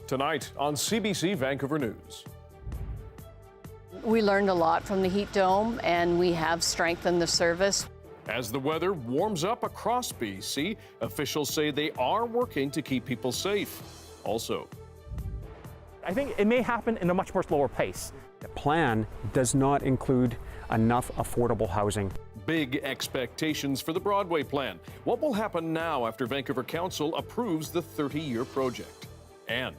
Tonight on CBC Vancouver News. We learned a lot from the heat dome, and we have strengthened the service. As the weather warms up across BC, officials say they are working to keep people safe. Also, I think it may happen in a much more slower pace. The plan does not include enough affordable housing. big expectations for the Broadway Plan. What will happen now after Vancouver Council approves the 30-year project? And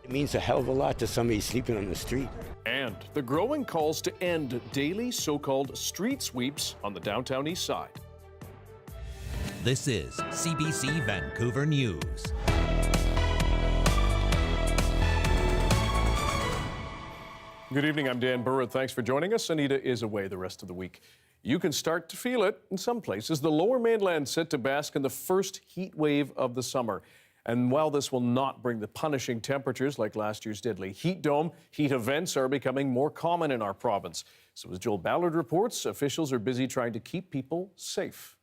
it means a hell of a lot to somebody sleeping on the street. And the growing calls to end daily so-called street sweeps on the downtown Eastside. This is CBC Vancouver News. Good evening, I'm Dan Burritt. Thanks for joining us. Anita is away the rest of the week. You can start to feel it in some places. The Lower Mainland set to bask in the first heat wave of the summer. And while this will not bring the punishing temperatures like last year's deadly heat dome, heat events are becoming more common in our province. So as Joel Ballard reports, officials are busy trying to keep people safe.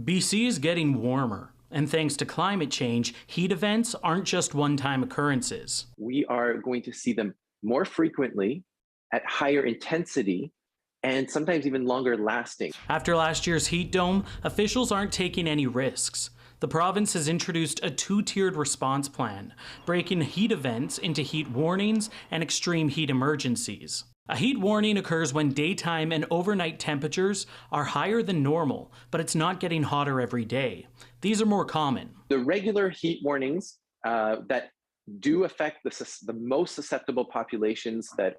BC is getting warmer, and thanks to climate change, heat events aren't just one-time occurrences. We are going to see them more frequently, at higher intensity, and sometimes even longer lasting. After last year's heat dome, officials aren't taking any risks. The province has introduced a two-tiered response plan, breaking heat events into heat warnings and extreme heat emergencies. A heat warning occurs when daytime and overnight temperatures are higher than normal, but it's not getting hotter every day. These are more common. The regular heat warnings that do affect the most susceptible populations that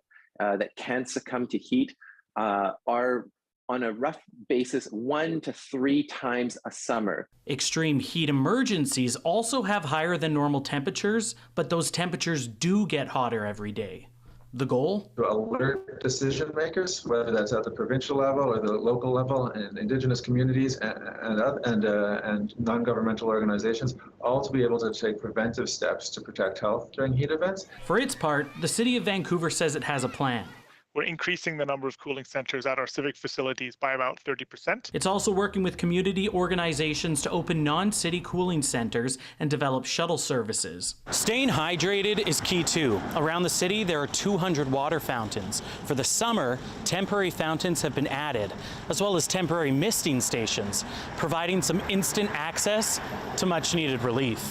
can succumb to heat are on a rough basis 1 to 3 times a summer. Extreme heat emergencies also have higher than normal temperatures, but those temperatures do get hotter every day. The goal? To alert decision makers, whether that's at the provincial level or the local level, and Indigenous communities and non-governmental organizations, all to be able to take preventive steps to protect health during heat events. For its part, the City of Vancouver says it has a plan. We're increasing the number of cooling centres at our civic facilities by about 30%. It's also working with community organizations to open non-city cooling centers and develop shuttle services. Staying hydrated is key too. Around the city, there are 200 water fountains. For the summer, temporary fountains have been added, as well as temporary misting stations, providing some instant access to much-needed relief.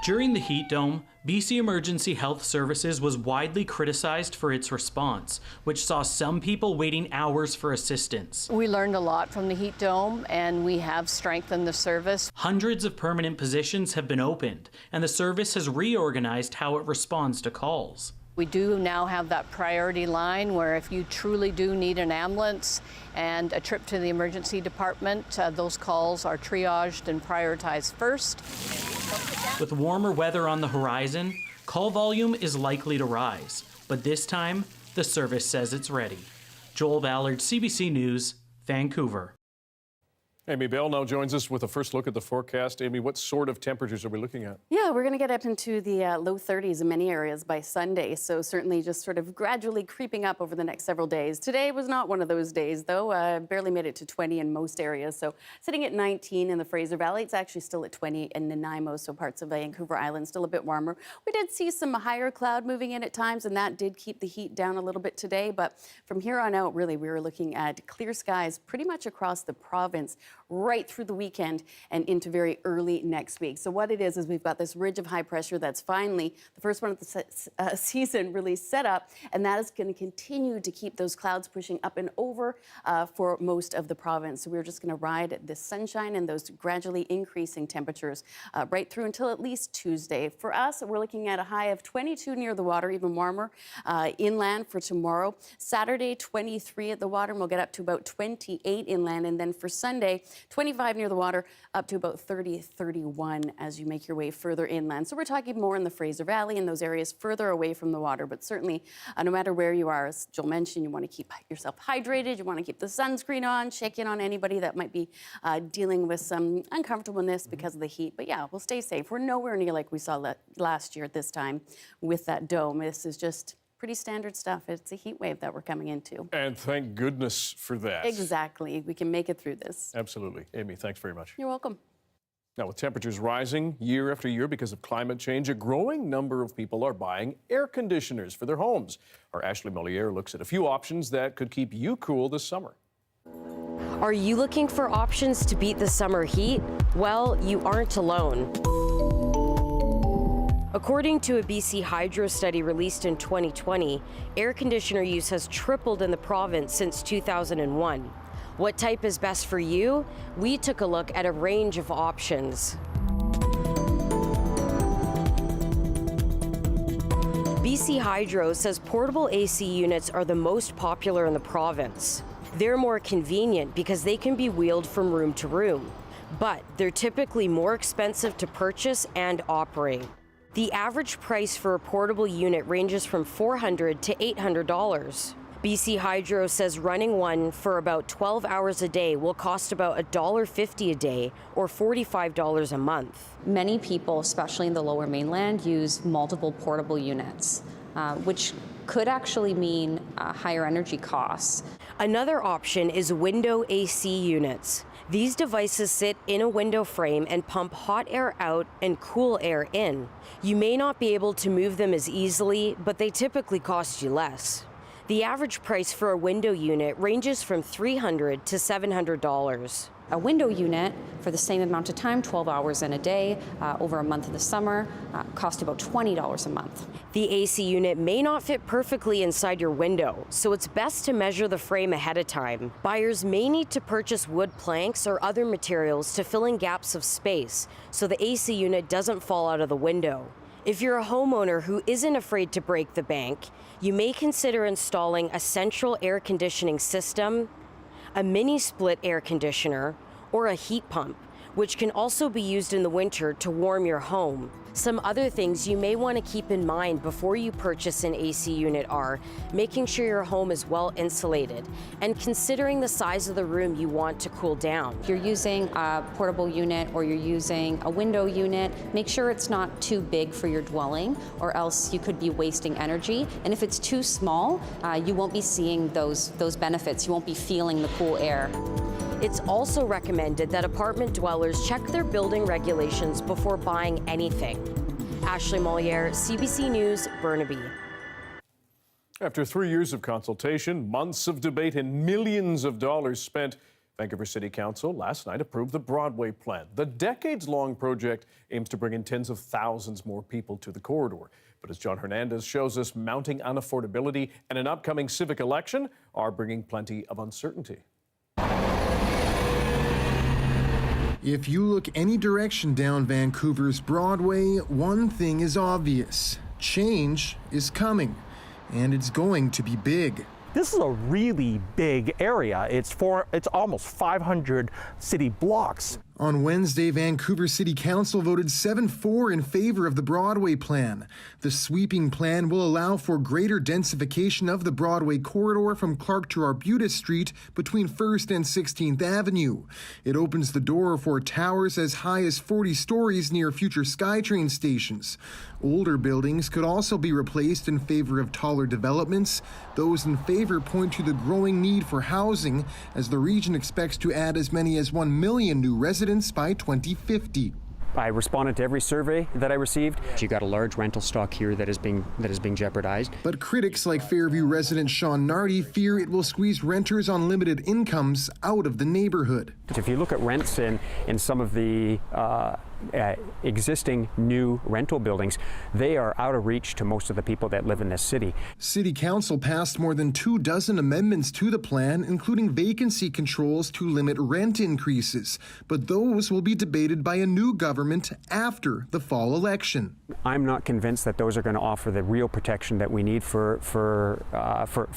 During the heat dome, BC Emergency Health Services was widely criticized for its response, which saw some people waiting hours for assistance. We learned a lot from the heat dome, and we have strengthened the service. Hundreds of permanent positions have been opened, and the service has reorganized how it responds to calls. We do now have that priority line where if you truly do need an ambulance and a trip to the emergency department, those calls are triaged and prioritized first. With warmer weather on the horizon, call volume is likely to rise, but this time, the service says it's ready. Joel Ballard, CBC News, Vancouver. Amy Bell now joins us with a first look at the forecast. Amy, what sort of temperatures are we looking at? Yeah, we're going to get up into the low 30s in many areas by Sunday, so certainly just sort of gradually creeping up over the next several days. Today was not one of those days, though. Barely made it to 20 in most areas, so sitting at 19 in the Fraser Valley. It's actually still at 20 in Nanaimo, so parts of Vancouver Island still a bit warmer. We did see some higher cloud moving in at times, and that did keep the heat down a little bit today, but from here on out, really, we were looking at clear skies pretty much across the province, right through the weekend and into very early next week. So what it is we've got this ridge of high pressure that's finally the first one of the season really set up, and that is going to continue to keep those clouds pushing up and over for most of the province. So we're just going to ride this sunshine and those gradually increasing temperatures right through until at least Tuesday. For us, we're looking at a high of 22 near the water, even warmer inland for tomorrow. Saturday, 23 at the water, and we'll get up to about 28 inland, and then for Sunday, 25 near the water, up to about 30, 31 as you make your way further inland. So we're talking more in the Fraser Valley and those areas further away from the water, but certainly no matter where you are, as Joel mentioned, you want to keep yourself hydrated, you want to keep the sunscreen on, check in on anybody that might be dealing with some uncomfortableness because of the heat. But yeah, we'll stay safe. We're nowhere near like we saw last year at this time with that dome. This is just pretty standard stuff. It's a heat wave that we're coming into. And thank goodness for that. Exactly. We can make it through this. Absolutely. Amy, thanks very much. You're welcome. Now, with temperatures rising year after year because of climate change, a growing number of people are buying air conditioners for their homes. Our Ashley Mollier looks at a few options that could keep you cool this summer. Are you looking for options to beat the summer heat? Well, you aren't alone. According to a BC Hydro study released in 2020, air conditioner use has tripled in the province since 2001. What type is best for you? We took a look at a range of options. BC Hydro says portable AC units are the most popular in the province. They're more convenient because they can be wheeled from room to room, but they're typically more expensive to purchase and operate. The average price for a portable unit ranges from $400 to $800. BC Hydro says running one for about 12 hours a day will cost about $1.50 a day or $45 a month. Many people, especially in the Lower Mainland, use multiple portable units, which could actually mean higher energy costs. Another option is window AC units. These devices sit in a window frame and pump hot air out and cool air in. You may not be able to move them as easily, but they typically cost you less. The average price for a window unit ranges from $300 to $700. A window unit for the same amount of time, 12 hours in a day, over a month in the summer, cost about $20 a month. The AC unit may not fit perfectly inside your window, so it's best to measure the frame ahead of time. Buyers may need to purchase wood planks or other materials to fill in gaps of space, so the AC unit doesn't fall out of the window. If you're a homeowner who isn't afraid to break the bank, you may consider installing a central air conditioning system, a mini split air conditioner, or a heat pump, which can also be used in the winter to warm your home. Some other things you may want to keep in mind before you purchase an AC unit are making sure your home is well insulated and considering the size of the room you want to cool down. If you're using a portable unit or you're using a window unit, make sure it's not too big for your dwelling or else you could be wasting energy. And if it's too small, you won't be seeing those benefits. You won't be feeling the cool air. It's also recommended that apartment dwellers check their building regulations before buying anything. Ashley Mollier, CBC News, Burnaby. After 3 years of consultation, months of debate, and millions of dollars spent, Vancouver City Council last night approved the Broadway Plan. The decades-long project aims to bring in tens of thousands more people to the corridor. But as John Hernandez shows us, mounting unaffordability and an upcoming civic election are bringing plenty of uncertainty. If you look any direction down Vancouver's Broadway, one thing is obvious. Change is coming, and it's going to be big. This is a really big area. It's almost 500 city blocks. On Wednesday, Vancouver City Council voted 7-4 in favor of the Broadway Plan. The sweeping plan will allow for greater densification of the Broadway corridor from Clark to Arbutus Street between 1st and 16th Avenue. It opens the door for towers as high as 40 stories near future SkyTrain stations. Older buildings could also be replaced in favor of taller developments. Those in favor point to the growing need for housing, as the region expects to add as many as 1 million new residents by 2050. I responded to every survey that I received. You got a large rental stock here that is being jeopardized. But critics like Fairview resident Sean Nardi fear it will squeeze renters on limited incomes out of the neighborhood. If you look at rents in some of the existing new rental buildings, they are out of reach to most of the people that live in this city. City Council passed more than 24 amendments to the plan, including vacancy controls to limit rent increases. But those will be debated by a new government after the fall election. I'm not convinced that those are going to offer the real protection that we need for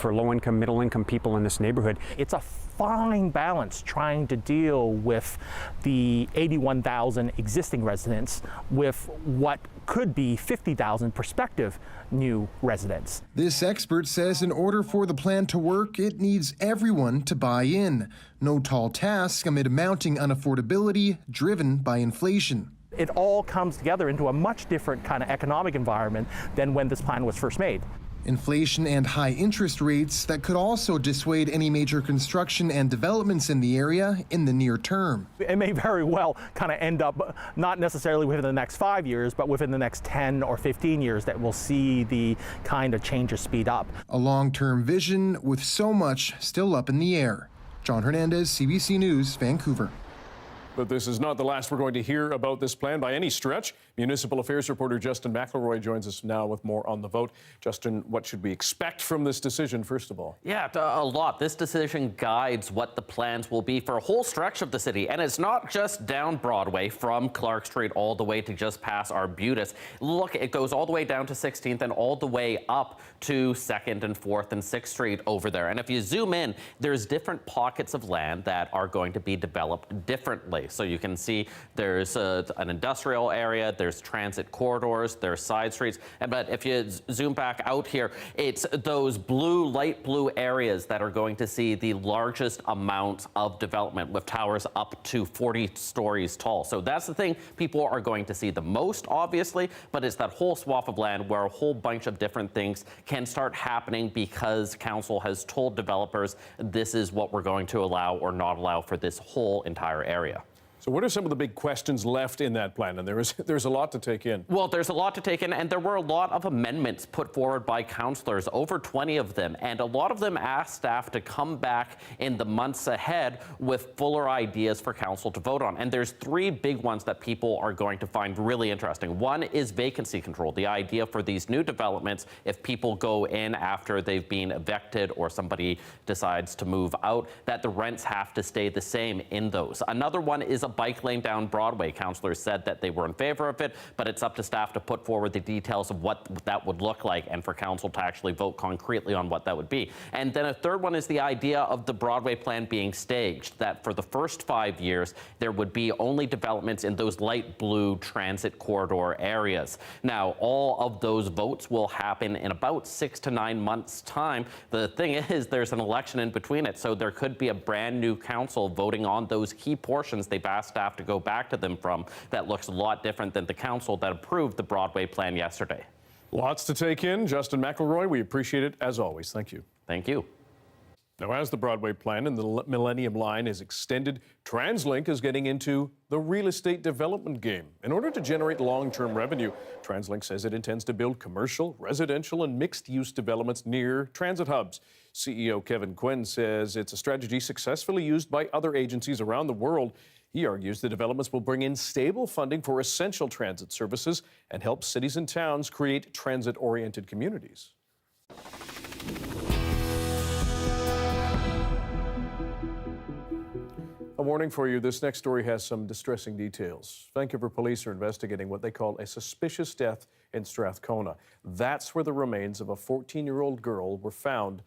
low-income, middle-income people in this neighborhood. It's a fine balance trying to deal with the 81,000 existing residents with what could be 50,000 prospective new residents. This expert says in order for the plan to work, it needs everyone to buy in. No tall task amid mounting unaffordability driven by inflation. It all comes together into a much different kind of economic environment than when this plan was first made. Inflation and high interest rates that could also dissuade any major construction and developments in the area in the near term. It may very well kind of end up not necessarily within the next 5 years, but within the next 10 or 15 years that we'll see the kind of changes speed up. A long-term vision with so much still up in the air. John Hernandez, CBC News, Vancouver. But this is not the last we're going to hear about this plan by any stretch. Municipal Affairs reporter Justin McElroy joins us now with more on the vote. Justin, what should we expect from this decision, first of all? Yeah, a lot. This decision guides what the plans will be for a whole stretch of the city. And it's not just down Broadway from Clark Street all the way to just past Arbutus. Look, it goes all the way down to 16th and all the way up to 2nd and 4th and 6th Street over there. And if you zoom in, there's different pockets of land that are going to be developed differently. So you can see there's an industrial area, there's transit corridors, there's side streets. But if you zoom back out here, it's those blue, light blue areas that are going to see the largest amount of development with towers up to 40 stories tall. So that's the thing people are going to see the most, obviously, but it's that whole swath of land where a whole bunch of different things can start happening because council has told developers this is what we're going to allow or not allow for this whole entire area. So what are some of the big questions left in that plan? And there's a lot to take in. Well, there's a lot to take in, and there were a lot of amendments put forward by councillors, over 20 of them, and a lot of them asked staff to come back in the months ahead with fuller ideas for council to vote on. And there's 3 big ones that people are going to find really interesting. One is vacancy control, the idea for these new developments, if people go in after they've been evicted or somebody decides to move out, that the rents have to stay the same in those. Another one is a bike lane down Broadway. Councillors said that they were in favor of it, but it's up to staff to put forward the details of what that would look like and for council to actually vote concretely on what that would be. And then a third one is the idea of the Broadway plan being staged, that for the first 5 years, there would be only developments in those light blue transit corridor areas. Now, all of those votes will happen in about 6 to 9 months' time. The thing is, there's an election in between it, so there could be a brand new council voting on those key portions they've asked staff to go back to them from that looks a lot different than the council that approved the Broadway plan yesterday. Lots to take in. Justin McElroy, we appreciate it as always. Thank you. Thank you. Now, as the Broadway plan and the Millennium Line is extended, Translink is getting into the real estate development game. In order to generate long-term revenue, Translink says it intends to build commercial, residential, and mixed-use developments near transit hubs. CEO Kevin Quinn says it's a strategy successfully used by other agencies around the world. He argues the developments will bring in stable funding for essential transit services and help cities and towns create transit-oriented communities. A warning for you, this next story has some distressing details. Vancouver police are investigating what they call a suspicious death in Strathcona. That's where the remains of a 14-year-old girl were found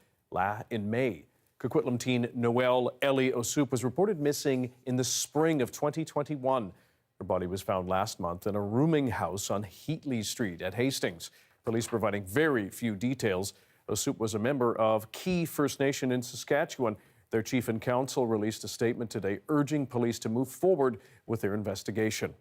in May. Coquitlam teen Noelle Ellie Osoup was reported missing in the spring of 2021. Her body was found last month in a rooming house on Heatley Street at Hastings. Police providing very few details. Osoup was a member of Key First Nation in Saskatchewan. Their chief and counsel released a statement today urging police to move forward with their investigation.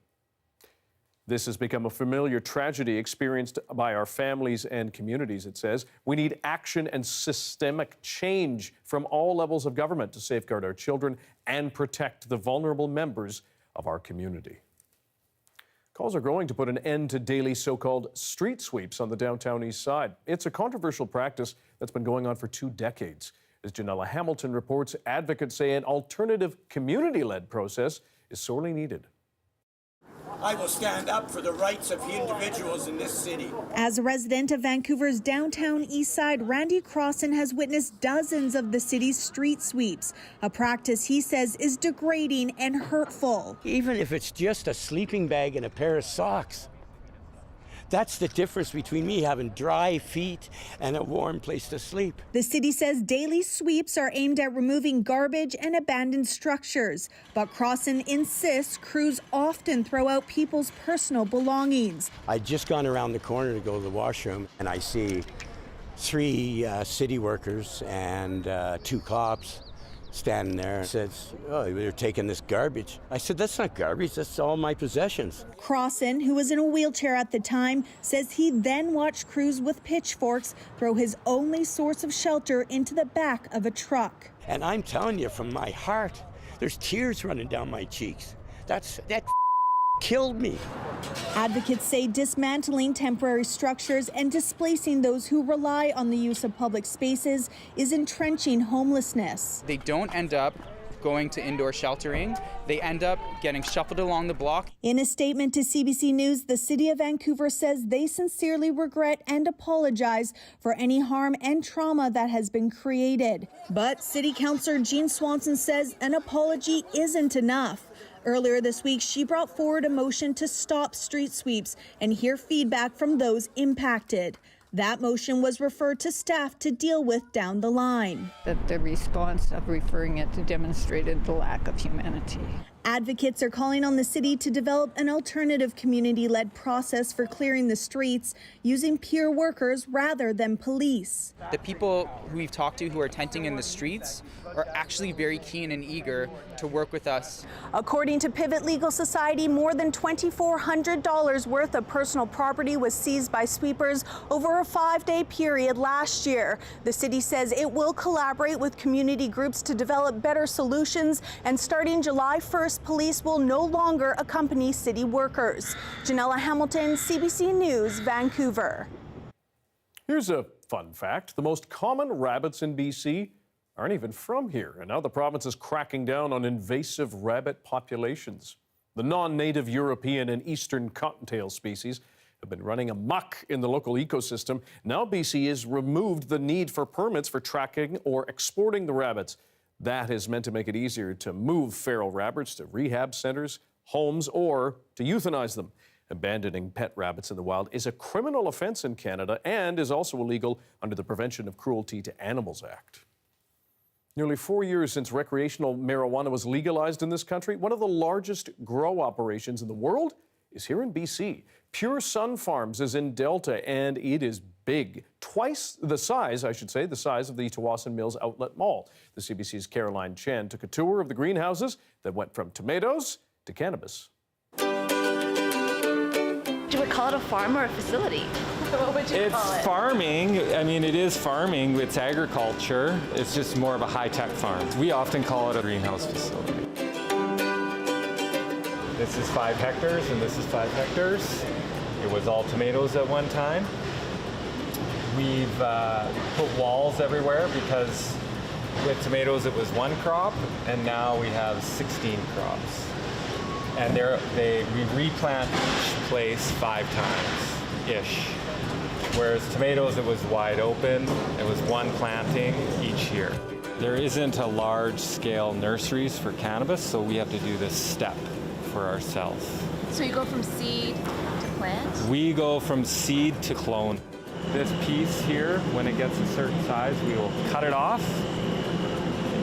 This has become a familiar tragedy experienced by our families and communities, it says. We need action and systemic change from all levels of government to safeguard our children and protect the vulnerable members of our community. Calls are growing to put an end to daily so-called street sweeps on the downtown east side. It's a controversial practice that's been going on for 2 decades. As Janella Hamilton reports, advocates say an alternative community-led process is sorely needed. I will stand up for the rights of individuals in this city. As a resident of Vancouver's downtown east side, Randy Crossan has witnessed dozens of the city's street sweeps, a practice he says is degrading and hurtful. Even if it's just a sleeping bag and a pair of socks, that's the difference between me having dry feet and a warm place to sleep. The city says daily sweeps are aimed at removing garbage and abandoned structures, but Crossan insists crews often throw out people's personal belongings. I'd just gone around the corner to go to the washroom, and I see 3 city workers and 2 cops standing there, says, "Oh, you're taking this garbage." I said, "That's not garbage, that's all my possessions." Crossan, who was in a wheelchair at the time, says he then watched crews with pitchforks throw his only source of shelter into the back of a truck. And I'm telling you, from my heart, there's tears running down my cheeks. That killed me. Advocates say dismantling temporary structures and displacing those who rely on the use of public spaces is entrenching homelessness. They don't end up going to indoor sheltering. They end up getting shuffled along the block. In a statement to CBC News, the City of Vancouver says they sincerely regret and apologize for any harm and trauma that has been created. But City Councillor Jean Swanson says an apology isn't enough. Earlier this week, she brought forward a motion to stop street sweeps and hear feedback from those impacted. That motion was referred to staff to deal with down the line. That the response of referring it demonstrated the lack of humanity. Advocates are calling on the city to develop an alternative community-led process for clearing the streets using peer workers rather than police. The people who we've talked to who are tenting in the streets are actually very keen and eager to work with us. According to Pivot Legal Society, more than $2,400 worth of personal property was seized by sweepers over a 5-day period last year. The city says it will collaborate with community groups to develop better solutions, and starting July 1st, police will no longer accompany city workers. Janella Hamilton, CBC News, Vancouver. Here's a fun fact. The most common rabbits in BC aren't even from here, and now the province is cracking down on invasive rabbit populations. The non-native European and Eastern cottontail species have been running amok in the local ecosystem. Now BC has removed the need for permits for tracking or exporting the rabbits. That is meant to make it easier to move feral rabbits to rehab centers, homes, or to euthanize them. Abandoning pet rabbits in the wild is a criminal offense in Canada and is also illegal under the Prevention of Cruelty to Animals Act. Nearly 4 years since recreational marijuana was legalized in this country, one of the largest grow operations in the world is here in BC. Pure Sun Farms is in Delta, and it is big. Twice the size, I should say, the size of the Tawasin Mills Outlet Mall. The CBC's Caroline Chen took a tour of the greenhouses that went from tomatoes to cannabis. Do we call it a farm or a facility? What would you call it? It's farming. I mean, it is farming. It's agriculture. It's just more of a high-tech farm. We often call it a greenhouse facility. This is 5 hectares and this is 5 hectares. It was all tomatoes at one time. We've put walls everywhere because with tomatoes it was 1 crop, and now we have 16 crops. And we replant each place 5 times-ish. Whereas tomatoes, it was wide open. It was 1 planting each year. There isn't a large-scale nurseries for cannabis, so we have to do this step for ourselves. So you go from seed to plant? We go from seed to clone. This piece here, when it gets a certain size, we will cut it off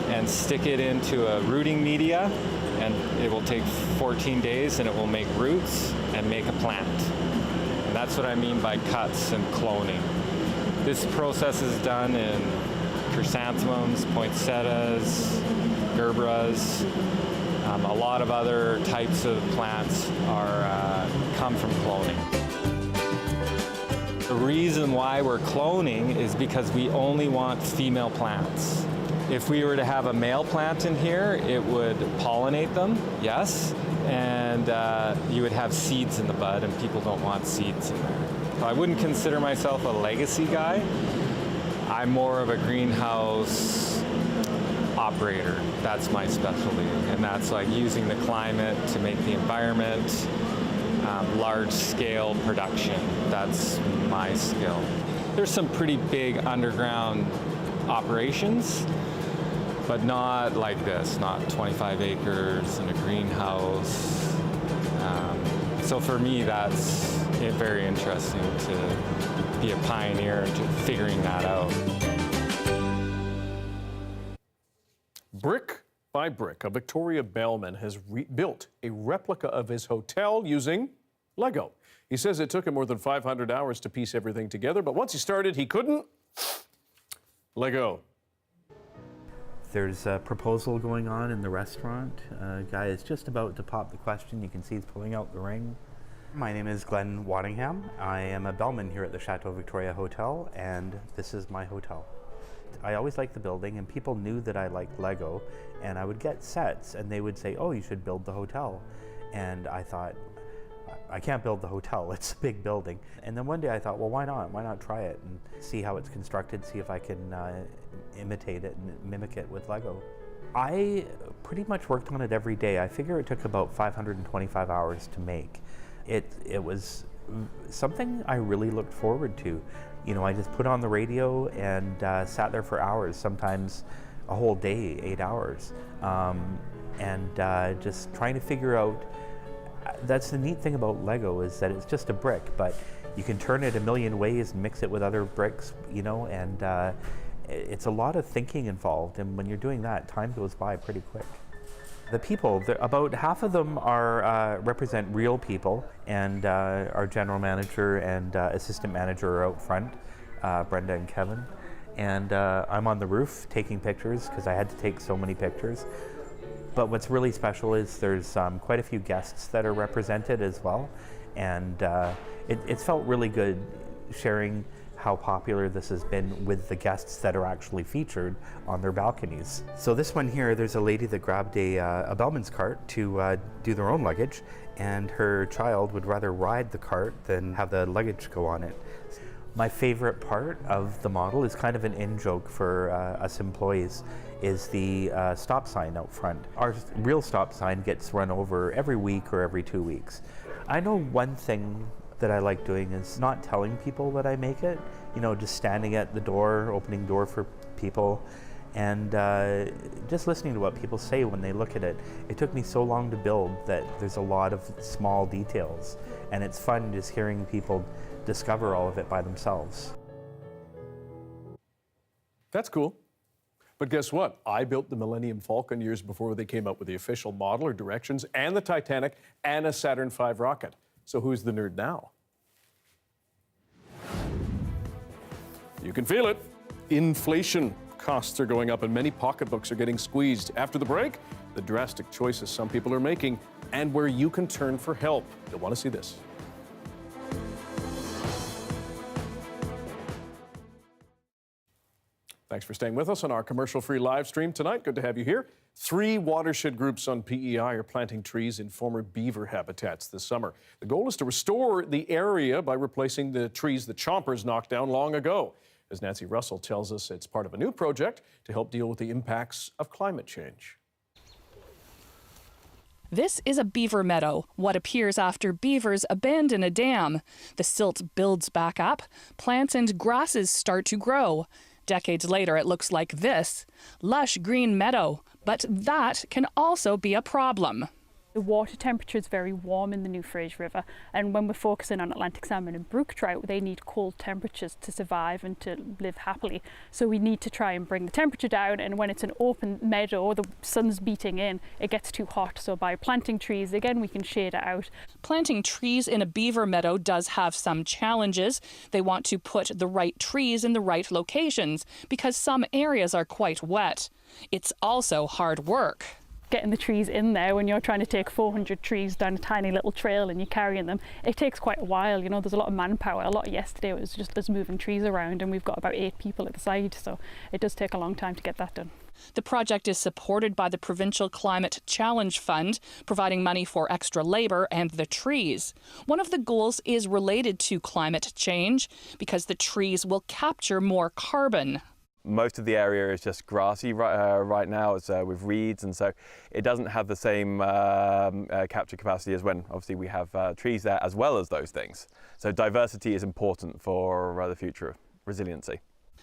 and stick it into a rooting media, and it will take 14 days and it will make roots and make a plant. And that's what I mean by cuts and cloning. This process is done in chrysanthemums, poinsettias, gerberas. A lot of other types of plants come from cloning. The reason why we're cloning is because we only want female plants. If we were to have a male plant in here, it would pollinate them, yes, and you would have seeds in the bud, and people don't want seeds in there. So I wouldn't consider myself a legacy guy. I'm more of a greenhouse operator. That's my specialty, and that's like using the climate to make the environment, large-scale production. That's my skill. There's some pretty big underground operations, but not like this, not 25 acres in a greenhouse. So for me, that's very interesting to be a pioneer into figuring that out. Brick by brick, a Victoria Bellman has built a replica of his hotel using Lego. He says it took him more than 500 hours to piece everything together, but once he started, he couldn't let go. There's a proposal going on in the restaurant. A guy is just about to pop the question. You can see he's pulling out the ring. My name is Glenn Waddingham. I am a bellman here at the Chateau Victoria Hotel, and this is my hotel. I always liked the building, and people knew that I liked Lego, and I would get sets, and they would say, oh, you should build the hotel. And I thought, I can't build the hotel, it's a big building. And then one day I thought, well, why not? Why not try it and see how it's constructed, see if I can imitate it and mimic it with Lego. I pretty much worked on it every day. I figure it took about 525 hours to make. It was something I really looked forward to. You know, I just put on the radio and sat there for hours, sometimes a whole day, 8 hours, and just trying to figure out. That's the neat thing about Lego, is that it's just a brick, but you can turn it a million ways and mix it with other bricks, you know, and it's a lot of thinking involved, and when you're doing that, time goes by pretty quick. The people, about half of them are represent real people, and our general manager and assistant manager are out front, Brenda and Kevin, and I'm on the roof taking pictures because I had to take so many pictures. But what's really special is there's quite a few guests that are represented as well, and it's felt really good sharing how popular this has been with the guests that are actually featured on their balconies. So this one here, there's a lady that grabbed a bellman's cart to do their own luggage, and her child would rather ride the cart than have the luggage go on it. My favorite part of the model is kind of an in-joke for us employees, is the stop sign out front. Our real stop sign gets run over every week or every 2 weeks. I know one thing that I like doing is not telling people that I make it, you know, just standing at the door, opening door for people, and just listening to what people say when they look at it. It took me so long to build that there's a lot of small details, and it's fun just hearing people discover all of it by themselves. That's cool. But guess what? I built the Millennium Falcon years before they came up with the official model or directions, and the Titanic, and a Saturn V rocket. So who's the nerd now? You can feel it. Inflation. Costs are going up and many pocketbooks are getting squeezed. After the break, the drastic choices some people are making and where you can turn for help. You'll want to see this. Thanks for staying with us on our commercial-free live stream tonight. Good to have you here. 3 watershed groups on PEI are planting trees in former beaver habitats this summer. The goal is to restore the area by replacing the trees the chompers knocked down long ago. As Nancy Russell tells us, it's part of a new project to help deal with the impacts of climate change. This is a beaver meadow, what appears after beavers abandon a dam. The silt builds back up, plants and grasses start to grow. Decades later, it looks like this, lush green meadow, but that can also be a problem. The water temperature is very warm in the New Fraser River, and when we're focusing on Atlantic salmon and brook trout, they need cold temperatures to survive and to live happily. So we need to try and bring the temperature down, and when it's an open meadow, the sun's beating in, it gets too hot. So by planting trees, again, we can shade it out. Planting trees in a beaver meadow does have some challenges. They want to put the right trees in the right locations because some areas are quite wet. It's also hard work. Getting the trees in there when you're trying to take 400 trees down a tiny little trail and you're carrying them, it takes quite a while. You know, there's a lot of manpower. A lot yesterday was just us moving trees around, and we've got about 8 people at the site, so it does take a long time to get that done. The project is supported by the Provincial Climate Challenge Fund, providing money for extra labor and the trees. One of the goals is related to climate change because the trees will capture more carbon. Most of the area is just grassy right now. It's with reeds, and so it doesn't have the same capture capacity as when obviously we have trees there as well as those things. So diversity is important for the future resiliency.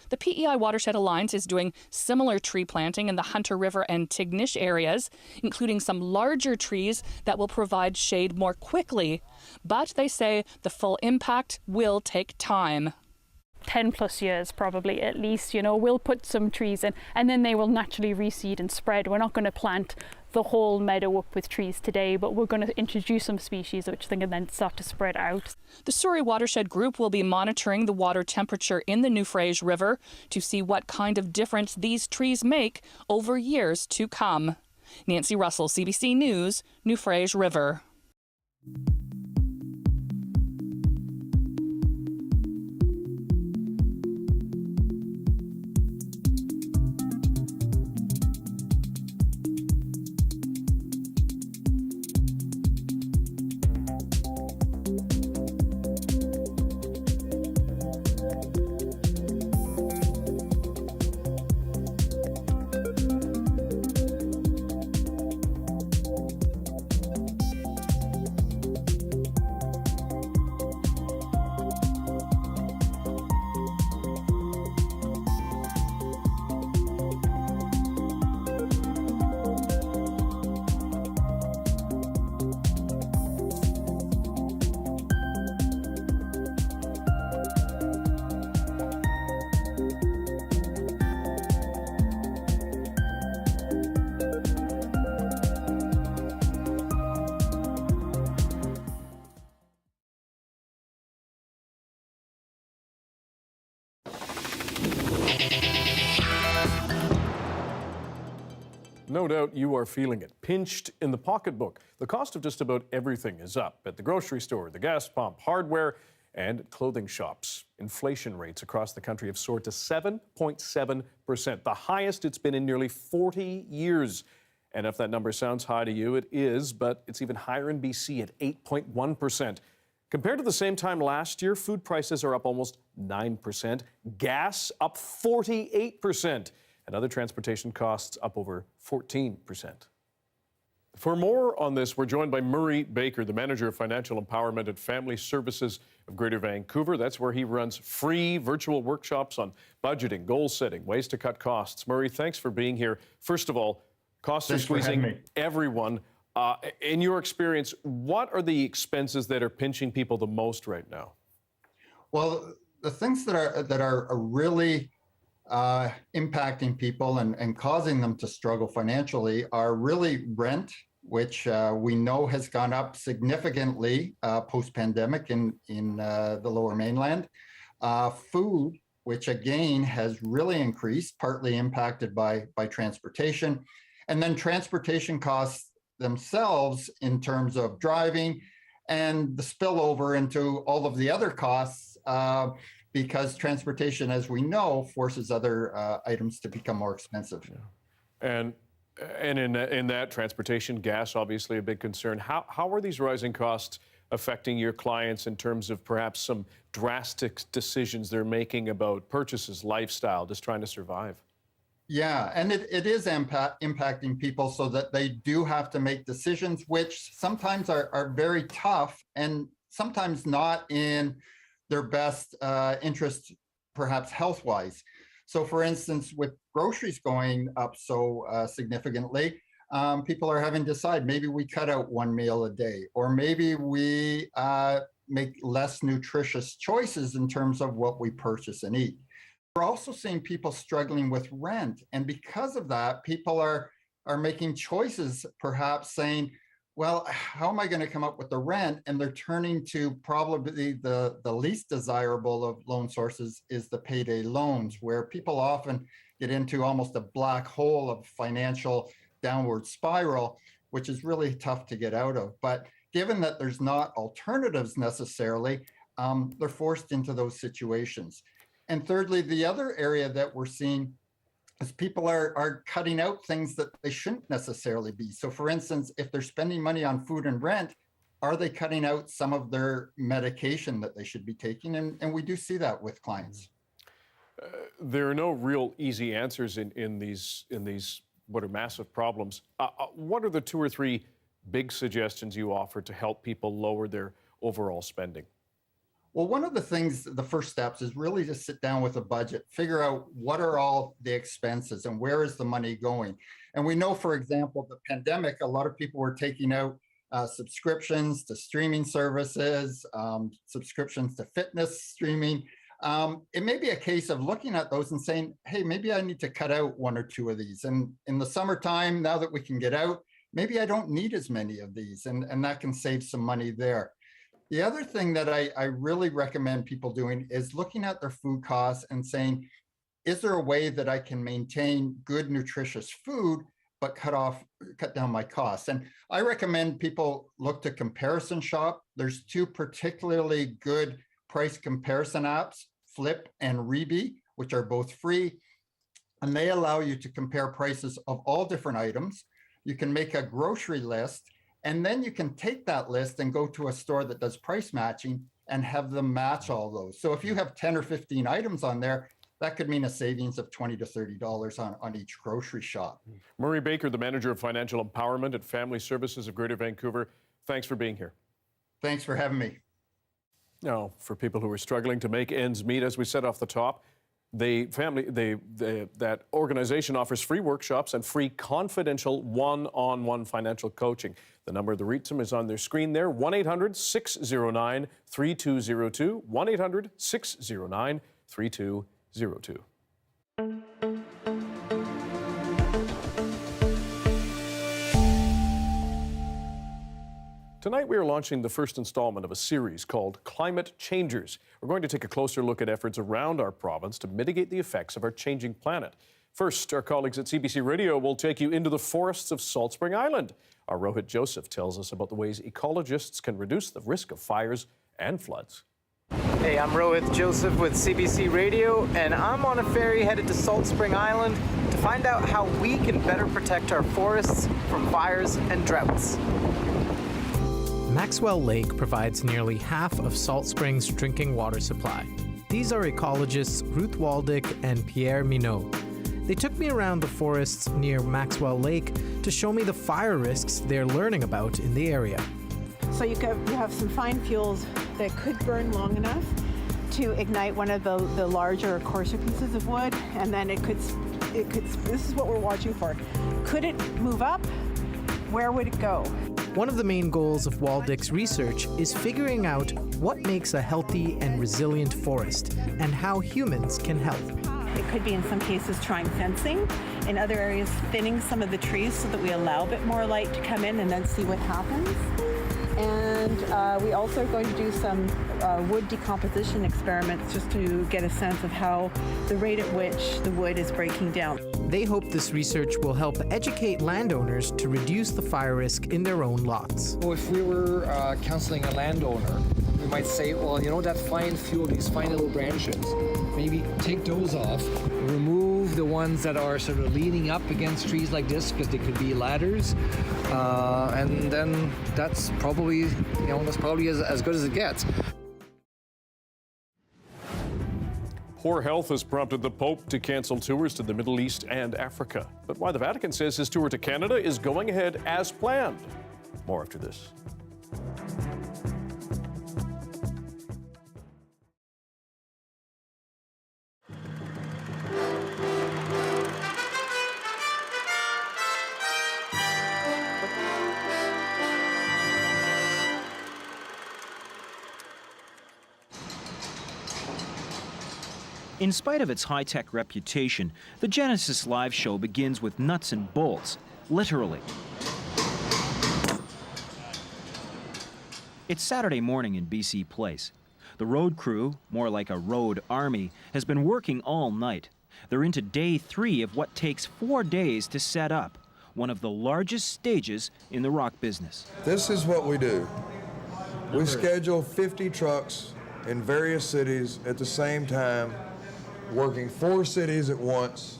The PEI Watershed Alliance is doing similar tree planting in the Hunter River and Tignish areas, including some larger trees that will provide shade more quickly. But they say the full impact will take time. 10 plus years probably at least. You know, we'll put some trees in and then they will naturally reseed and spread. We're not going to plant the whole meadow up with trees today, but we're going to introduce some species which then can then start to spread out. The Surrey Watershed Group will be monitoring the water temperature in the New Frage River to see what kind of difference these trees make over years to come. Nancy Russell, CBC News, New Frage River. No doubt you are feeling it. Pinched in the pocketbook. The cost of just about everything is up at the grocery store, the gas pump, hardware, and clothing shops. Inflation rates across the country have soared to 7.7%, the highest it's been in nearly 40 years. And if that number sounds high to you, it is, but it's even higher in BC at 8.1%. Compared to the same time last year, food prices are up almost 9%, gas up 48%. And other transportation costs up over 14%. For more on this, we're joined by Murray Baker, the Manager of Financial Empowerment and Family Services of Greater Vancouver. That's where he runs free virtual workshops on budgeting, goal setting, ways to cut costs. Murray, thanks for being here. First of all, costs are squeezing everyone. In your experience, what are the expenses that are pinching people the most right now? Well, the things that are really impacting people and causing them to struggle financially are really rent, which we know has gone up significantly post-pandemic in the Lower Mainland. Food, which again has really increased, partly impacted by transportation. And then transportation costs themselves in terms of driving and the spillover into all of the other costs, because transportation, as we know, forces other items to become more expensive. Yeah. And in that transportation, gas obviously a big concern. How are these rising costs affecting your clients in terms of perhaps some drastic decisions they're making about purchases, lifestyle, just trying to survive? Yeah, and it is impacting people so that they do have to make decisions, which sometimes are very tough and sometimes not in their best interest, perhaps health-wise. So for instance, with groceries going up so significantly, people are having to decide, maybe we cut out one meal a day, or maybe we make less nutritious choices in terms of what we purchase and eat. We're also seeing people struggling with rent. And because of that, people are making choices, perhaps saying, well, how am I going to come up with the rent? And they're turning to probably the least desirable of loan sources is the payday loans, where people often get into almost a black hole of financial downward spiral, which is really tough to get out of. But given that there's not alternatives necessarily, they're forced into those situations. And thirdly, the other area that we're seeing is people are cutting out things that they shouldn't necessarily be. So for instance, if they're spending money on food and rent, are they cutting out some of their medication that they should be taking? And we do see that with clients. There are no real easy answers in these what are massive problems. What are the 2 or 3 big suggestions you offer to help people lower their overall spending? Well, one of the things, the first steps is really to sit down with a budget, figure out what are all the expenses and where is the money going. And we know, for example, the pandemic, a lot of people were taking out subscriptions to streaming services, subscriptions to fitness streaming, It may be a case of looking at those and saying, hey, maybe I need to cut out one or two of these. And in the summertime, now that we can get out, maybe I don't need as many of these, and that can save some money there. The other thing that I really recommend people doing is looking at their food costs and saying, is there a way that I can maintain good, nutritious food, but cut down my costs? And I recommend people look to Comparison Shop. There's two particularly good price comparison apps, Flip and Rebee, which are both free. And they allow you to compare prices of all different items. You can make a grocery list, and then you can take that list and go to a store that does price matching and have them match all those. So if you have 10 or 15 items on there, that could mean a savings of $20 to $30 on each grocery shop. Murray Baker, the Manager of Financial Empowerment at Family Services of Greater Vancouver, thanks for being here. Thanks for having me. Now, for people who are struggling to make ends meet, as we said off the top, that organization offers free workshops and free confidential one-on-one financial coaching. The number to reach them is on their screen there, 1-800-609-3202, 1-800-609-3202. Tonight we are launching the first installment of a series called Climate Changers. We're going to take a closer look at efforts around our province to mitigate the effects of our changing planet. First, our colleagues at CBC Radio will take you into the forests of Salt Spring Island. Our Rohit Joseph tells us about the ways ecologists can reduce the risk of fires and floods. Hey, I'm Rohit Joseph with CBC Radio, and I'm on a ferry headed to Salt Spring Island to find out how we can better protect our forests from fires and droughts. Maxwell Lake provides nearly half of Salt Spring's drinking water supply. These are ecologists Ruth Waldick and Pierre Minot. They took me around the forests near Maxwell Lake to show me the fire risks they're learning about in the area. So you have some fine fuels that could burn long enough to ignite one of the larger or coarser pieces of wood, and then it could, this is what we're watching for. Could it move up? Where would it go? One of the main goals of Waldick's research is figuring out what makes a healthy and resilient forest and how humans can help. It could be in some cases trying fencing, in other areas thinning some of the trees so that we allow a bit more light to come in and then see what happens. And we also are going to do some wood decomposition experiments just to get a sense of how the rate at which the wood is breaking down. They hope this research will help educate landowners to reduce the fire risk in their own lots. Well, if we were counseling a landowner, we might say, well, you know, that fine fuel, these fine little branches, maybe take those off, remove the ones that are sort of leaning up against trees like this because they could be ladders, and then that's probably, as good as it gets. Poor health has prompted the Pope to cancel tours to the Middle East and Africa. But why the Vatican says his tour to Canada is going ahead as planned. More after this. In spite of its high-tech reputation, the Genesis Live show begins with nuts and bolts, literally. It's Saturday morning in BC Place. The road crew, more like a road army, has been working all night. They're into day 3 of what takes 4 days to set up, one of the largest stages in the rock business. This is what we do. We schedule 50 trucks in various cities at the same time, working 4 cities at once.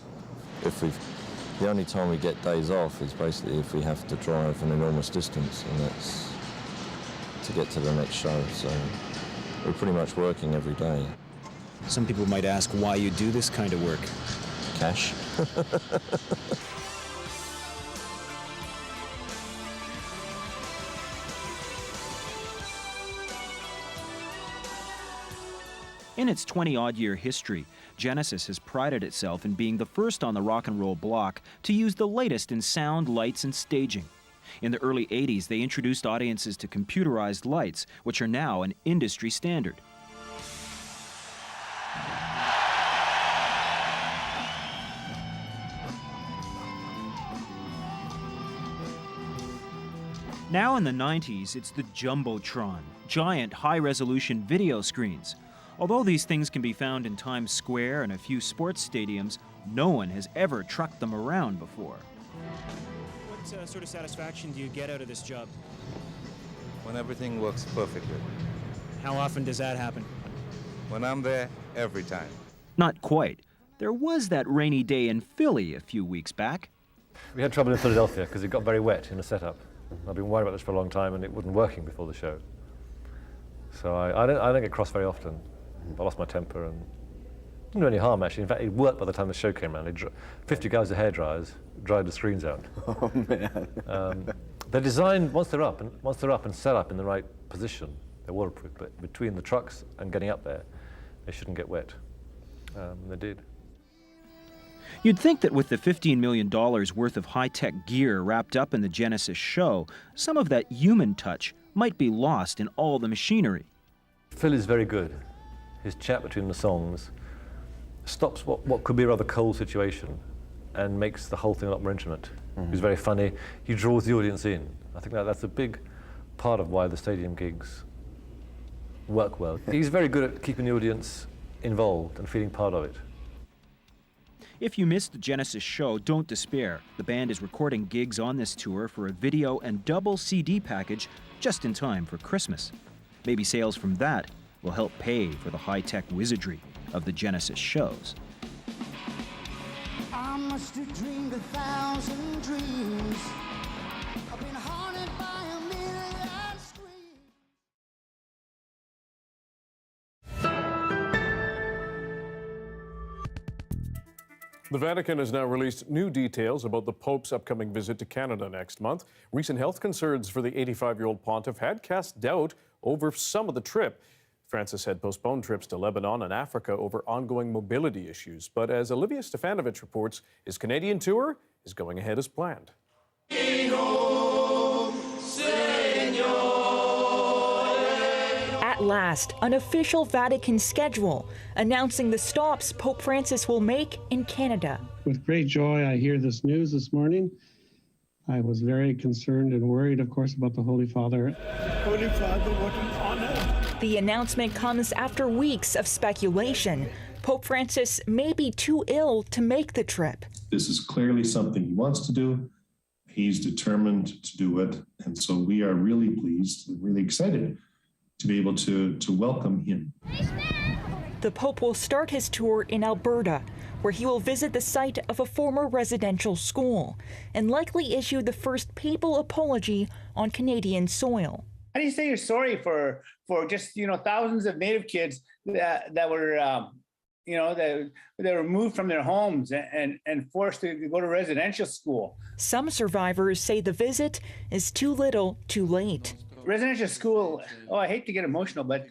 The only time we get days off is basically if we have to drive an enormous distance, and that's to get to the next show. So we're pretty much working every day. Some people might ask why you do this kind of work. Cash. In its 20-odd-year history, Genesis has prided itself in being the first on the rock and roll block to use the latest in sound, lights, and staging. In the early 80s, they introduced audiences to computerized lights, which are now an industry standard. Now in the 90s, it's the Jumbotron, giant high-resolution video screens. Although these things can be found in Times Square and a few sports stadiums, no one has ever trucked them around before. What sort of satisfaction do you get out of this job? When everything works perfectly. How often does that happen? When I'm there, every time. Not quite. There was that rainy day in Philly a few weeks back. We had trouble in Philadelphia because it got very wet in the setup. I've been worried about this for a long time and it wasn't working before the show. So I don't get cross very often. I lost my temper and didn't do any harm actually. In fact, it worked by the time the show came around. 50 guys with hairdryers dried the screens out. Oh man. They're designed, once they're up and set up in the right position, they're waterproof, but between the trucks and getting up there, they shouldn't get wet. And they did. You'd think that with the $15 million worth of high-tech gear wrapped up in the Genesis show, some of that human touch might be lost in all the machinery. Phil is very good. His chat between the songs stops what could be a rather cold situation and makes the whole thing a lot more intimate. He's very funny. He draws the audience in. I think that's a big part of why the stadium gigs work well. He's very good at keeping the audience involved and feeling part of it. If you missed the Genesis show, don't despair. The band is recording gigs on this tour for a video and double CD package just in time for Christmas. Maybe sales from that will help pay for the high-tech wizardry of the Genesis shows. I must have dreamed 1,000 dreams. I've been haunted by a million screams. The Vatican has now released new details about the Pope's upcoming visit to Canada next month. Recent health concerns for the 85-year-old pontiff had cast doubt over some of the trip. Francis had postponed trips to Lebanon and Africa over ongoing mobility issues. But as Olivia Stefanovic reports, his Canadian tour is going ahead as planned. At last, an official Vatican schedule announcing the stops Pope Francis will make in Canada. With great joy, I hear this news this morning. I was very concerned and worried, of course, about the Holy Father. Holy Father, what an honor. The announcement comes after weeks of speculation. Pope Francis may be too ill to make the trip. This is clearly something he wants to do. He's determined to do it. And so we are really pleased and really excited to be able to welcome him. The Pope will start his tour in Alberta, where he will visit the site of a former residential school and likely issue the first papal apology on Canadian soil. How do you say you're sorry for just, thousands of Native kids that were, that were moved from their homes and forced to go to residential school? Some survivors say the visit is too little, too late. Residential school, I hate to get emotional, but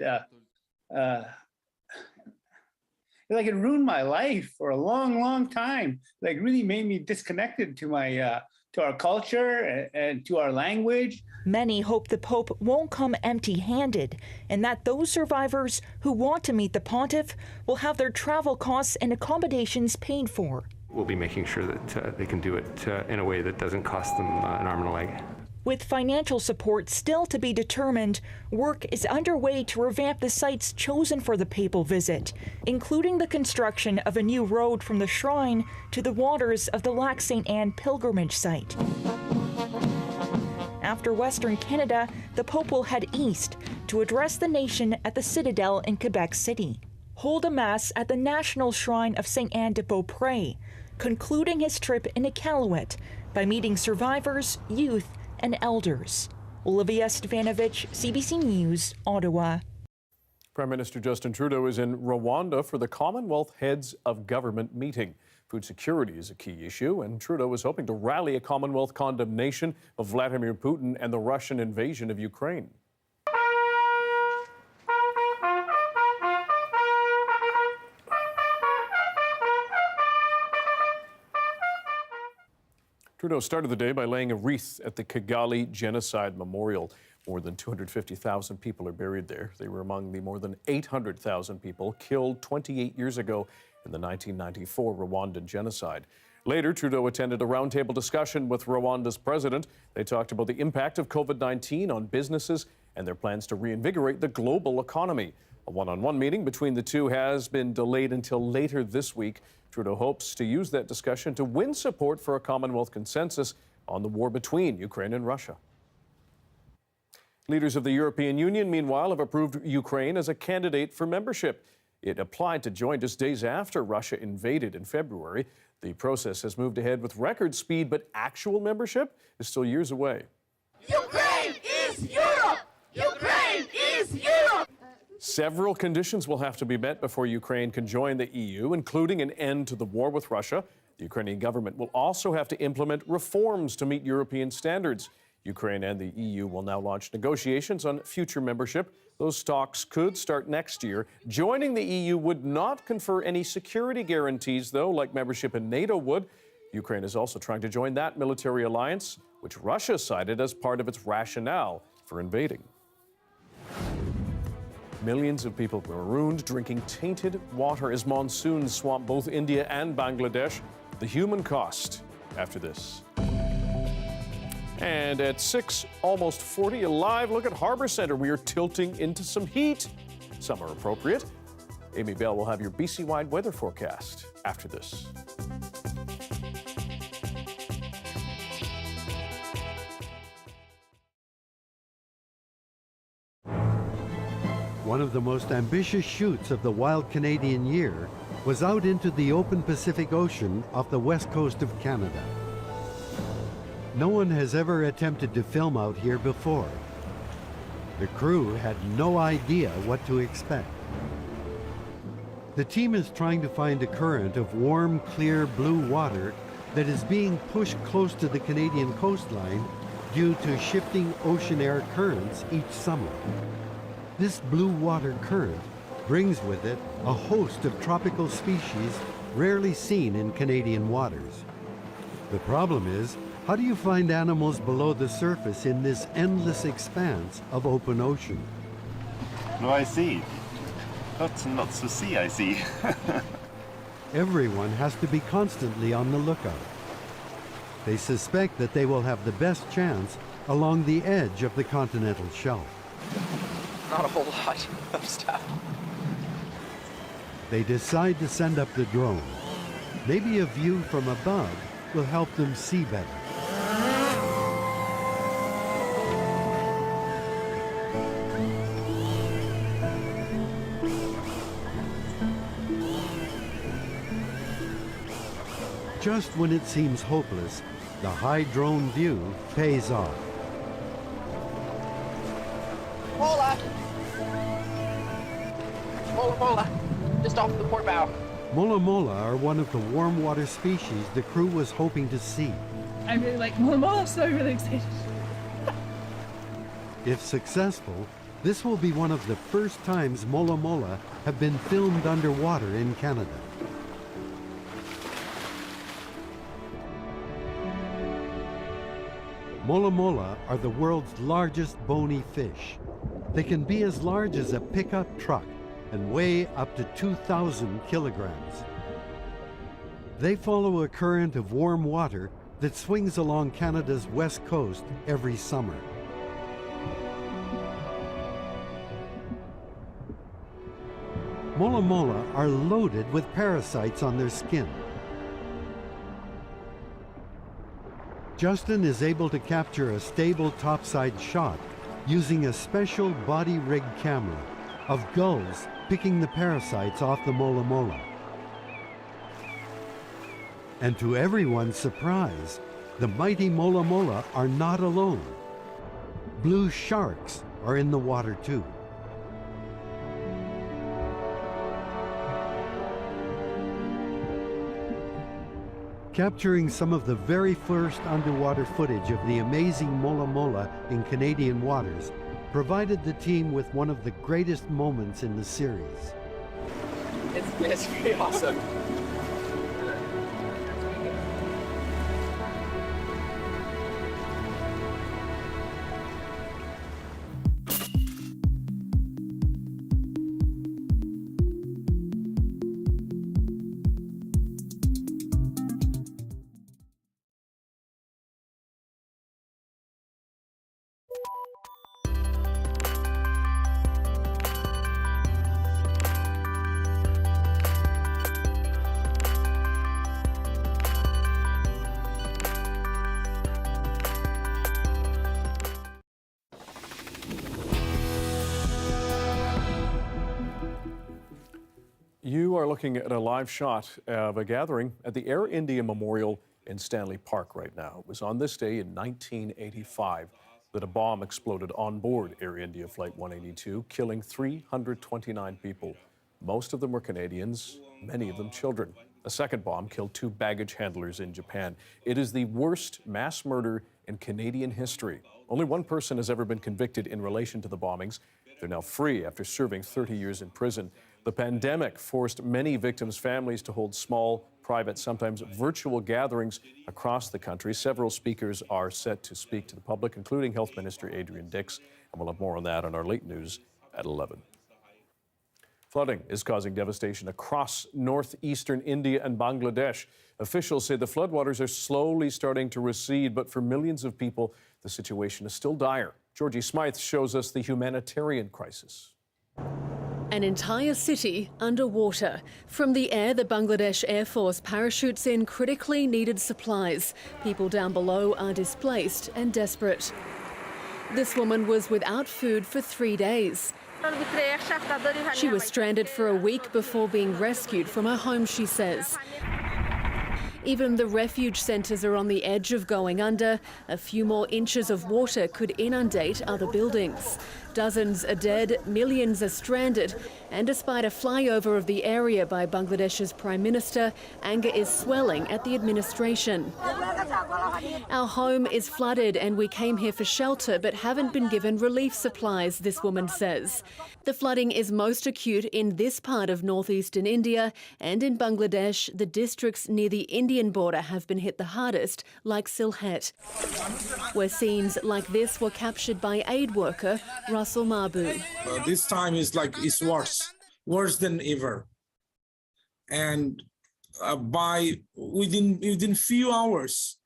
it ruined my life for a long, long time. Really made me disconnected to my to our culture and to our language. Many hope the Pope won't come empty-handed and that those survivors who want to meet the pontiff will have their travel costs and accommodations paid for. We'll be making sure that they can do it in a way that doesn't cost them an arm and a leg. With financial support still to be determined, work is underway to revamp the sites chosen for the papal visit, including the construction of a new road from the shrine to the waters of the Lac St. Anne pilgrimage site. After Western Canada, the Pope will head east to address the nation at the Citadel in Quebec City, hold a mass at the National Shrine of St. Anne de Beaupré, concluding his trip in Iqaluit by meeting survivors, youth, and elders. Olivia Stefanovic, CBC News, Ottawa. Prime Minister Justin Trudeau is in Rwanda for the Commonwealth Heads of Government meeting. Food security is a key issue, and Trudeau is hoping to rally a Commonwealth condemnation of Vladimir Putin and the Russian invasion of Ukraine. Trudeau started the day by laying a wreath at the Kigali Genocide Memorial. More than 250,000 people are buried there. They were among the more than 800,000 people killed 28 years ago in the 1994 Rwandan genocide. Later, Trudeau attended a roundtable discussion with Rwanda's president. They talked about the impact of COVID-19 on businesses and their plans to reinvigorate the global economy. A one-on-one meeting between the two has been delayed until later this week. Trudeau hopes to use that discussion to win support for a Commonwealth consensus on the war between Ukraine and Russia. Leaders of the European Union, meanwhile, have approved Ukraine as a candidate for membership. It applied to join just days after Russia invaded in February. The process has moved ahead with record speed, but actual membership is still years away. Ukraine is Europe! Ukraine is Europe! Several conditions will have to be met before Ukraine can join the EU, including an end to the war with Russia. The Ukrainian government will also have to implement reforms to meet European standards. Ukraine and the EU will now launch negotiations on future membership. Those talks could start next year. Joining the EU would not confer any security guarantees, though, like membership in NATO would. Ukraine is also trying to join that military alliance, which Russia cited as part of its rationale for invading. Millions of people marooned drinking tainted water as monsoons swamp both India and Bangladesh. The human cost after this. And at 6, almost 40, a live look at Harbour Centre. We are tilting into some heat. Some are appropriate. Amy Bell will have your BC-wide weather forecast after this. One of the most ambitious shoots of the Wild Canadian Year was out into the open Pacific Ocean off the west coast of Canada. No one has ever attempted to film out here before. The crew had no idea what to expect. The team is trying to find a current of warm, clear blue water that is being pushed close to the Canadian coastline due to shifting ocean air currents each summer. This blue water current brings with it a host of tropical species rarely seen in Canadian waters. The problem is, how do you find animals below the surface in this endless expanse of open ocean? No, I see. Lots to see, I see. Everyone has to be constantly on the lookout. They suspect that they will have the best chance along the edge of the continental shelf. Not a whole lot of stuff. They decide to send up the drone. Maybe a view from above will help them see better. Just when it seems hopeless, the high drone view pays off. Mola! Mola, mola! Just off the port bow. Mola mola are one of the warm water species the crew was hoping to see. I really like mola mola, so I'm really excited. If successful, this will be one of the first times mola mola have been filmed underwater in Canada. Mola mola are the world's largest bony fish. They can be as large as a pickup truck and weigh up to 2,000 kilograms. They follow a current of warm water that swings along Canada's west coast every summer. Mola mola are loaded with parasites on their skin. Justin is able to capture a stable topside shot using a special body rig camera of gulls picking the parasites off the mola mola. And to everyone's surprise, the mighty mola mola are not alone. Blue sharks are in the water too. Capturing some of the very first underwater footage of the amazing mola mola in Canadian waters provided the team with one of the greatest moments in the series. It's pretty awesome. are looking at a live shot of a gathering at the Air India Memorial in Stanley Park right now. It was on this day in 1985 that a bomb exploded on board Air India Flight 182, killing 329 people. Most of them were Canadians, many of them children. A second bomb killed 2 baggage handlers in Japan. It is the worst mass murder in Canadian history. Only one person has ever been convicted in relation to the bombings. They're now free after serving 30 years in prison. The pandemic forced many victims' families to hold small, private, sometimes virtual gatherings across the country. Several speakers are set to speak to the public, including Health Minister Adrian Dix. And we'll have more on that on our late news at 11. Flooding is causing devastation across northeastern India and Bangladesh. Officials say the floodwaters are slowly starting to recede, but for millions of people, the situation is still dire. Georgie Smythe shows us the humanitarian crisis. An entire city underwater. From the air, the Bangladesh Air Force parachutes in critically needed supplies. People down below are displaced and desperate. This woman was without food for 3 days. She was stranded for a week before being rescued from her home, she says. Even the refuge centres are on the edge of going under. A few more inches of water could inundate other buildings. Dozens are dead, millions are stranded, and despite a flyover of the area by Bangladesh's Prime Minister, anger is swelling at the administration. Our home is flooded and we came here for shelter but haven't been given relief supplies, this woman says. The flooding is most acute in this part of northeastern India, and in Bangladesh, the districts near the Indian border have been hit the hardest, like Sylhet, where scenes like this were captured by aid worker Russell Mabu. This time is it's worse than ever. And within few hours,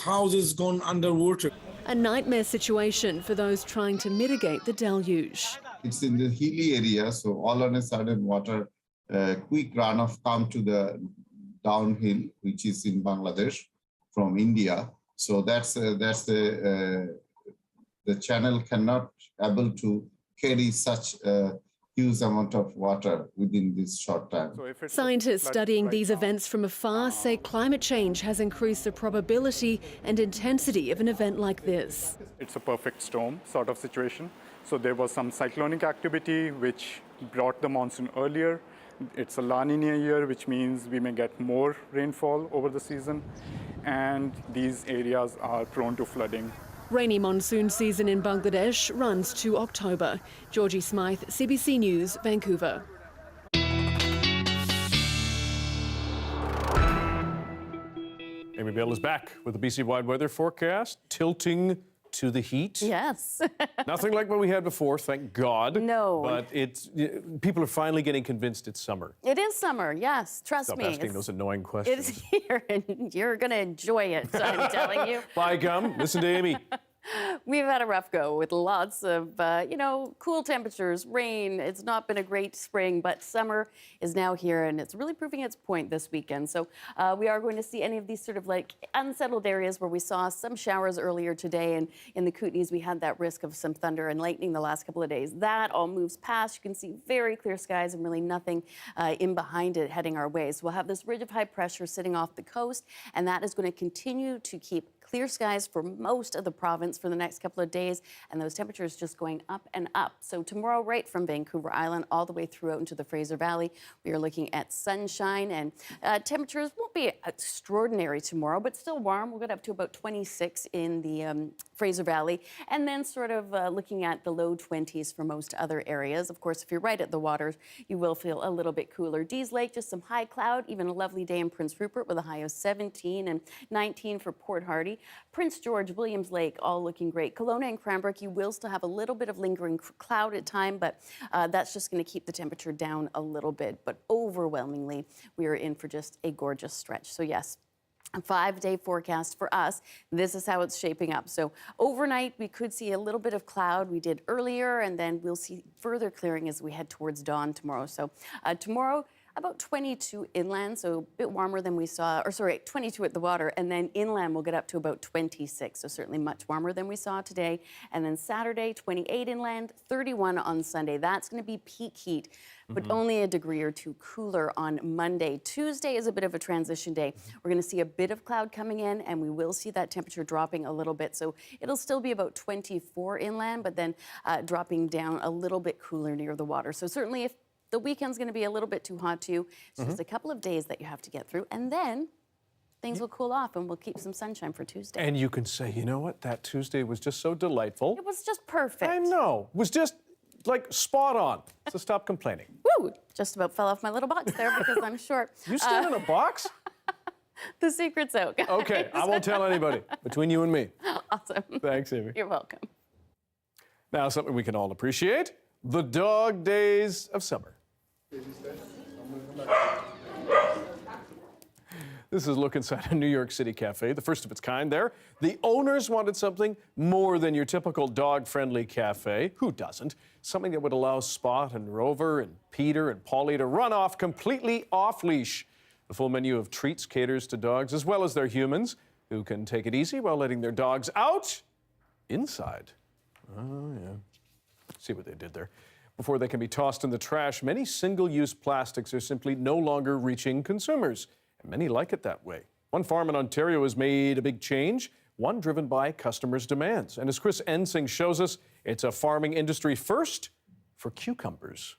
houses gone underwater. A nightmare situation for those trying to mitigate the deluge. It's in the hilly area, so all on a sudden water, quick runoff come to the downhill, which is in Bangladesh from India. So that's the channel cannot able to carry such a huge amount of water within this short time. Scientists studying these events from afar say climate change has increased the probability and intensity of an event like this. It's a perfect storm sort of situation. So there was some cyclonic activity which brought the monsoon earlier. It's a La Nina year, which means we may get more rainfall over the season, and these areas are prone to flooding. Rainy monsoon season in Bangladesh runs to October. Georgie Smythe, CBC News, Vancouver. Amy Bell is back with the BC-wide weather forecast, tilting to the heat. Yes. Nothing like what we had before, thank God. No. But people are finally getting convinced it's summer. It is summer, yes. Trust Stop me. asking those annoying questions. It's here, and you're going to enjoy it, I'm telling you. Bye, gum. Listen to Amy. We've had a rough go with lots of, cool temperatures, rain. It's not been a great spring, but summer is now here, and it's really proving its point this weekend. So we are going to see any of these sort of unsettled areas where we saw some showers earlier today, and in the Kootenays we had that risk of some thunder and lightning the last couple of days. That all moves past. You can see very clear skies and really nothing in behind it heading our way. So we'll have this ridge of high pressure sitting off the coast, and that is going to continue to keep clear skies for most of the province for the next couple of days, and those temperatures just going up and up. So tomorrow, right from Vancouver Island all the way throughout into the Fraser Valley, we are looking at sunshine, and temperatures won't be extraordinary tomorrow, but still warm. We'll get up to about 26 in the Fraser Valley, and then sort of looking at the low 20s for most other areas. Of course, if you're right at the water, you will feel a little bit cooler. Dease Lake, just some high cloud, even a lovely day in Prince Rupert with a high of 17 and 19 for Port Hardy. Prince George, Williams Lake, all looking great. Kelowna and Cranbrook, you will still have a little bit of lingering cloud at time, but that's just going to keep the temperature down a little bit. But overwhelmingly, we are in for just a gorgeous stretch. So yes, a 5-day forecast for us. This is how it's shaping up. So overnight, we could see a little bit of cloud. We did earlier, and then we'll see further clearing as we head towards dawn tomorrow. So tomorrow, about 22 inland, so a bit warmer than we saw, or sorry, 22 at the water, and then inland we'll get up to about 26, so certainly much warmer than we saw today. And then Saturday, 28 inland, 31 on Sunday. That's going to be peak heat, but only a degree or two cooler on Monday. Tuesday is a bit of a transition day. We're going to see a bit of cloud coming in, and we will see that temperature dropping a little bit. So it'll still be about 24 inland, but then dropping down a little bit cooler near the water. So certainly if the weekend's going to be a little bit too hot to you, it's just a couple of days that you have to get through, and then things will cool off and we'll keep some sunshine for Tuesday. And you can say, you know what, that Tuesday was just so delightful. It was just perfect. I know. It was just like spot on. So stop complaining. Woo! Just about fell off my little box there because I'm short. You still in a box? The secret's out, guys. Okay, I won't tell anybody. Between you and me. Awesome. Thanks, Amy. You're welcome. Now, something we can all appreciate, the dog days of summer. This is a look inside a New York City cafe, the first of its kind there. The owners wanted something more than your typical dog-friendly cafe. Who doesn't? Something that would allow Spot and Rover and Peter and Polly to run off completely off-leash. The full menu of treats caters to dogs as well as their humans, who can take it easy while letting their dogs out inside. Oh, yeah. See what they did there. Before they can be tossed in the trash, many single-use plastics are simply no longer reaching consumers. And many like it that way. One farm in Ontario has made a big change, one driven by customers' demands. And as Chris Ensing shows us, it's a farming industry first for cucumbers.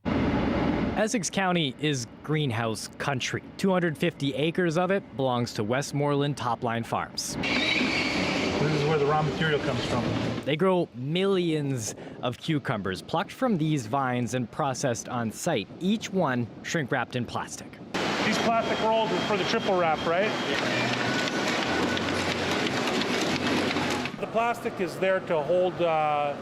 Essex County is greenhouse country. 250 acres of it belongs to Westmoreland Topline Farms. This is where the raw material comes from. They grow millions of cucumbers plucked from these vines and processed on site, each one shrink wrapped in plastic. These plastic rolls are for the triple wrap, right? The plastic is there to hold the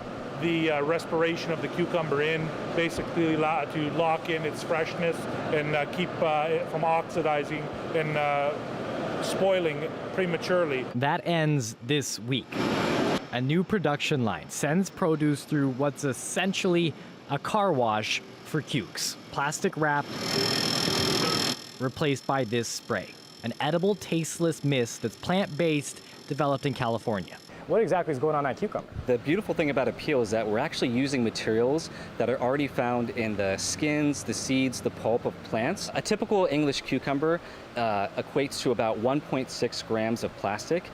respiration of the cucumber in, basically to lock in its freshness and keep it from oxidizing and spoiling prematurely. That ends this week. A new production line sends produce through what's essentially a car wash for cukes. Plastic wrap replaced by this spray, an edible, tasteless mist that's plant-based, developed in California. What exactly is going on that cucumber? The beautiful thing about Appeal is that we're actually using materials that are already found in the skins, the seeds, the pulp of plants. A typical English cucumber equates to about 1.6 grams of plastic.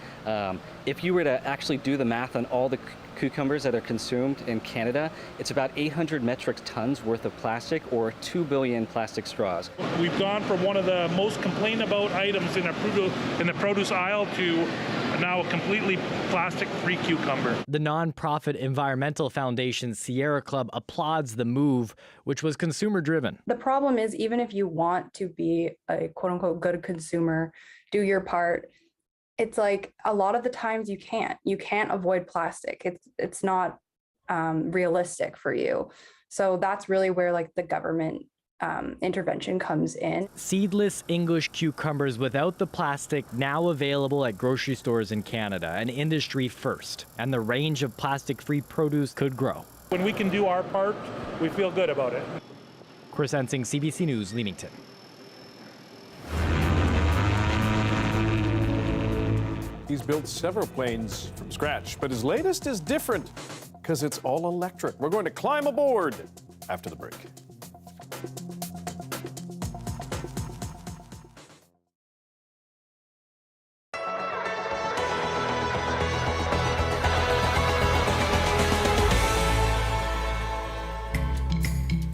If you were to actually do the math on all the cucumbers that are consumed in Canada, it's about 800 metric tons worth of plastic, or 2 billion plastic straws. We've gone from one of the most complained about items in the produce aisle to now a completely plastic-free cucumber. The nonprofit environmental foundation Sierra Club applauds the move, which was consumer-driven. The problem is, even if you want to be a quote-unquote good consumer, do your part, it's like a lot of the times you can't avoid plastic. It's not realistic for you. So that's really where like the government intervention comes in. Seedless English cucumbers without the plastic now available at grocery stores in Canada, an industry first, and the range of plastic-free produce could grow. When we can do our part, we feel good about it. Chris Ensing, CBC News, Leamington. He's built several planes from scratch, but his latest is different because it's all electric. We're going to climb aboard after the break.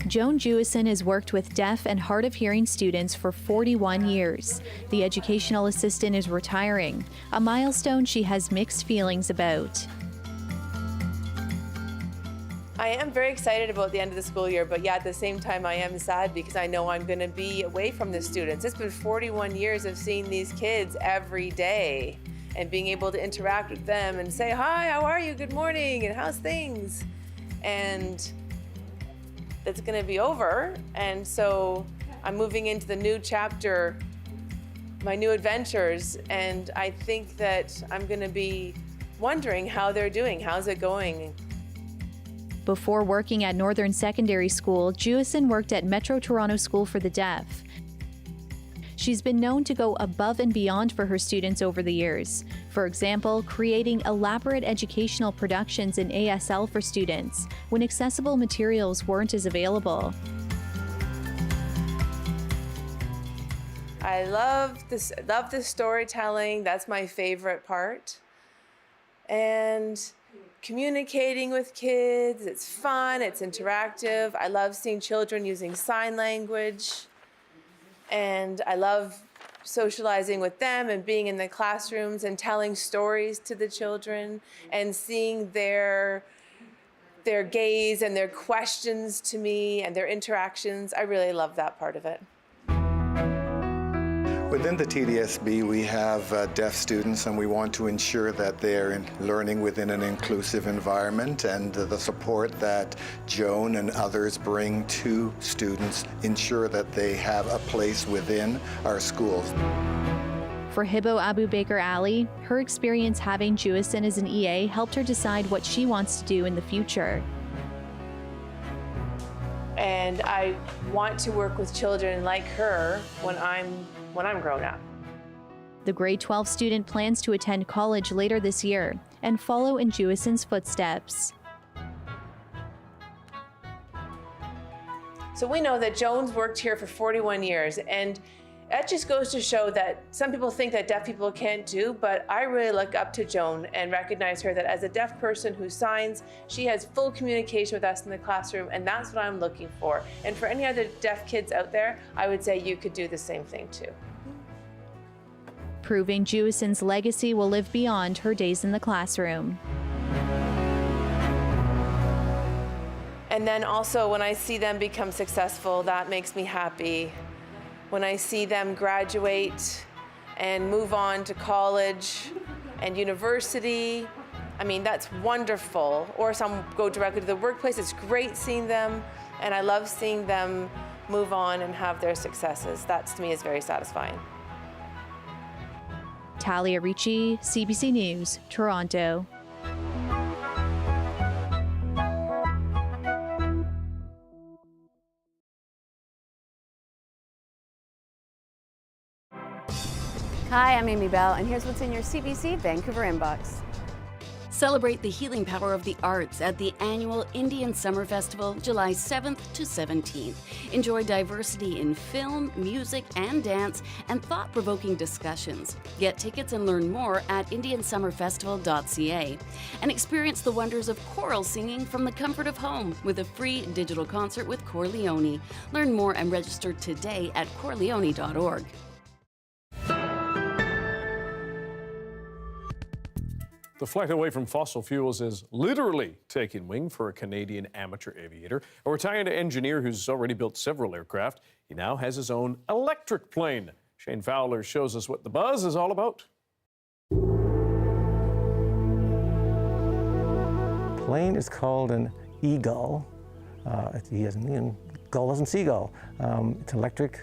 Joan Jewison has worked with deaf and hard of hearing students for 41 years. The educational assistant is retiring, a milestone she has mixed feelings about. I am very excited about the end of the school year, but yeah, at the same time I am sad because I know I'm going to be away from the students. It's been 41 years of seeing these kids every day and being able to interact with them and say, hi, how are you, good morning, and how's things? And that's going to be over, and so I'm moving into the new chapter, my new adventures, and I think that I'm going to be wondering how they're doing, how's it going? Before working at Northern Secondary School, Jewison worked at Metro Toronto School for the Deaf. She's been known to go above and beyond for her students over the years. For example, creating elaborate educational productions in ASL for students when accessible materials weren't as available. I love the storytelling. That's my favorite part. And communicating with kids, it's fun, it's interactive. I love seeing children using sign language. And I love socializing with them and being in the classrooms and telling stories to the children and seeing their gaze and their questions to me and their interactions. I really love that part of it. Within the TDSB, we have deaf students, and we want to ensure that they're learning within an inclusive environment, and the support that Joan and others bring to students ensure that they have a place within our schools. For Hibbo Abu Baker Ali, her experience having Jewison as an EA helped her decide what she wants to do in the future. And I want to work with children like her when I'm grown up. The grade 12 student plans to attend college later this year and follow in Jewison's footsteps. So we know that Joan's worked here for 41 years, and that just goes to show that some people think that deaf people can't do, but I really look up to Joan and recognize her that as a deaf person who signs, she has full communication with us in the classroom, and that's what I'm looking for. And for any other deaf kids out there, I would say you could do the same thing too. Proving Jewison's legacy will live beyond her days in the classroom. And then also when I see them become successful, that makes me happy. When I see them graduate and move on to college and university, I mean, that's wonderful. Or some go directly to the workplace, it's great seeing them, and I love seeing them move on and have their successes. That to me is very satisfying. Talia Ricci, CBC News, Toronto. Hi, I'm Amy Bell, and here's what's in your CBC Vancouver inbox. Celebrate the healing power of the arts at the annual Indian Summer Festival, July 7th to 17th. Enjoy diversity in film, music, and dance, and thought-provoking discussions. Get tickets and learn more at indiansummerfestival.ca. And experience the wonders of choral singing from the comfort of home with a free digital concert with Corleone. Learn more and register today at corleone.org. The flight away from fossil fuels is literally taking wing for a Canadian amateur aviator, a retired engineer who's already built several aircraft. He now has his own electric plane. Shane Fowler shows us what the buzz is all about. Plane is called an eagle. He has gull as in seagull. It's an electric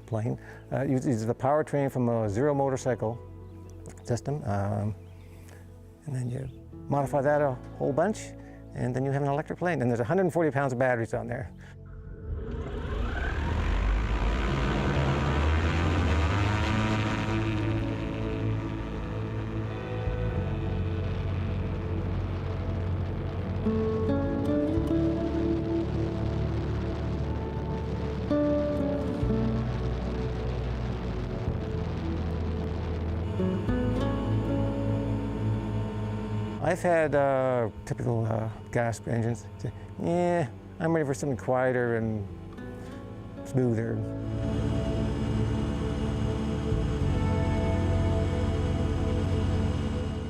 plane. Uses the powertrain from a zero motorcycle system. And then you modify that a whole bunch, and then you have an electric plane. And there's 140 pounds of batteries on there. I've had typical gas engines say, yeah, I'm ready for something quieter and smoother.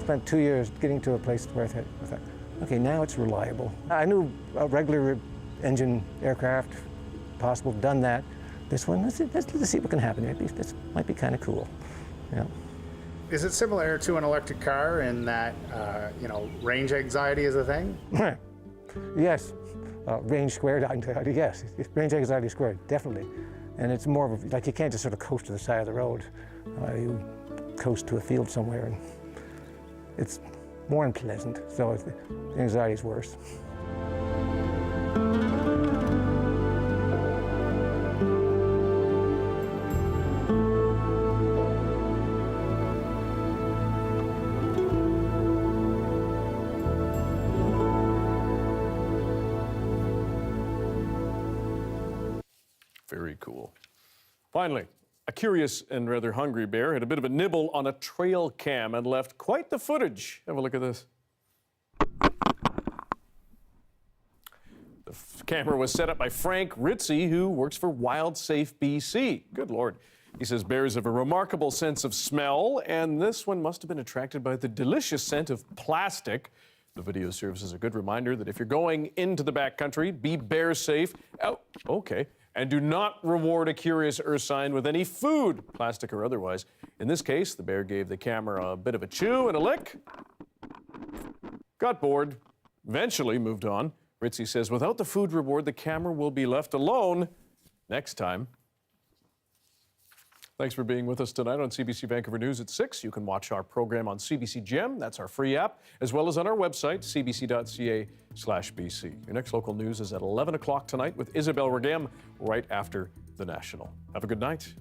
Spent 2 years getting to a place where I thought, okay, now it's reliable. I knew a regular engine aircraft, possible, done that. This one, let's see what can happen. This might be kind of cool. Yeah. Is it similar to an electric car in that, range anxiety is a thing? Yes. Range squared anxiety, yes. Range anxiety squared, definitely. And it's more of like you can't just sort of coast to the side of the road. You coast to a field somewhere, and it's more unpleasant, so the anxiety is worse. Very cool. Finally, a curious and rather hungry bear had a bit of a nibble on a trail cam and left quite the footage. Have a look at this. The camera was set up by Frank Ritzy, who works for WildSafe BC. Good Lord. He says bears have a remarkable sense of smell, and this one must have been attracted by the delicious scent of plastic. The video serves as a good reminder that if you're going into the backcountry, be bear safe. Oh, okay. And do not reward a curious ursine with any food, plastic or otherwise. In this case, the bear gave the camera a bit of a chew and a lick, got bored, eventually moved on. Ritzy says without the food reward, the camera will be left alone next time. Thanks for being with us tonight on CBC Vancouver News at 6. You can watch our program on CBC Gem, that's our free app, as well as on our website, cbc.ca/BC. Your next local news is at 11 o'clock tonight with Isabel Regem right after the National. Have a good night.